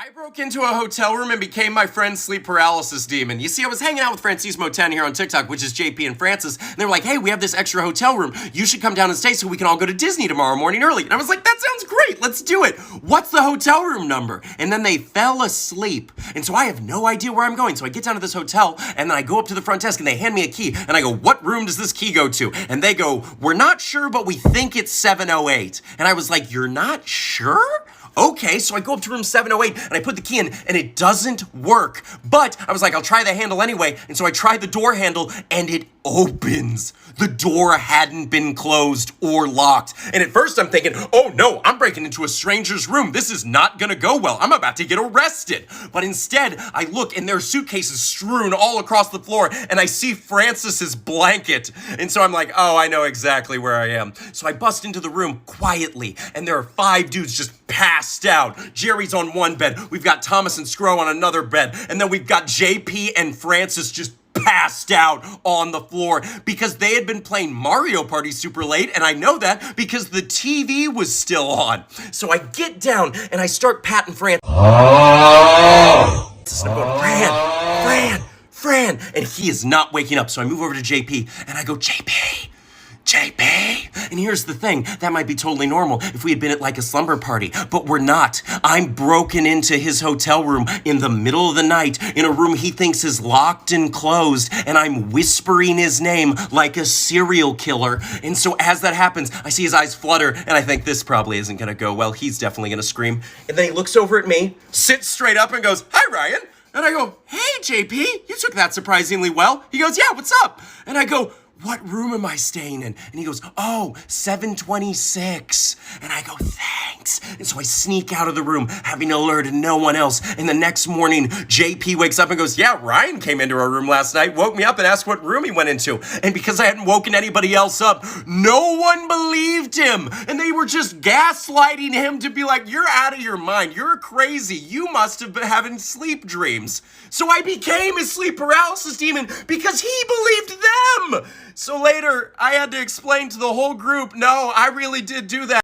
I broke into a hotel room and became my friend's sleep paralysis demon. You see, I was hanging out with Francismo10 here on TikTok, which is JP and Francis, and they were like, hey, we have this extra hotel room. You should come down and stay so we can all go to Disney tomorrow morning early. And I was like, that sounds great. Let's do it. What's the hotel room number? And then they fell asleep. And so I have no idea where I'm going. So I get down to this hotel, and then I go up to the front desk, and they hand me a key. And I go, what room does this key go to? And they go, we're not sure, but we think it's 708. And I was like, you're not sure? Okay, so I go up to room 708 and I put the key in and it doesn't work. But I was like, I'll try the handle anyway. And so I tried the door handle and it opens. The door hadn't been closed or locked. And at first I'm thinking, oh no, I'm breaking into a stranger's room. This is not gonna go well. I'm about to get arrested. But instead, I look and there are suitcases strewn all across the floor and I see Francis's blanket. And so I'm like, oh, I know exactly where I am. So I bust into the room quietly and there are 5 dudes just passed out. Jerry's on one bed. We've got Thomas and Scro on another bed. And then we've got JP and Francis just passed out on the floor because they had been playing Mario Party super late, and I know that because the TV was still on. So I get down and I start patting Francis. And I'm going, Fran, and he is not waking up. So I move over to JP and I go, JP. And here's the thing, that might be totally normal if we had been at like a slumber party, but we're not. I'm broken into his hotel room in the middle of the night in a room he thinks is locked and closed, and I'm whispering his name like a serial killer. And so as that happens, I see his eyes flutter, and I think this probably isn't gonna go well. He's definitely gonna scream. And then he looks over at me, sits straight up and goes, hi, Ryan. And I go, hey, JP, you took that surprisingly well. He goes, yeah, what's up? And I go, what room am I staying in? And he goes, oh, 726. And I go, thanks. And so I sneak out of the room, having alerted no one else. And the next morning, JP wakes up and goes, yeah, Ryan came into our room last night, woke me up and asked what room he went into. And because I hadn't woken anybody else up, no one believed him. And they were just gaslighting him to be like, you're out of your mind. You're crazy. You must have been having sleep dreams. So I became his sleep paralysis demon because he believed them. So later, I had to explain to the whole group, no, I really did do that.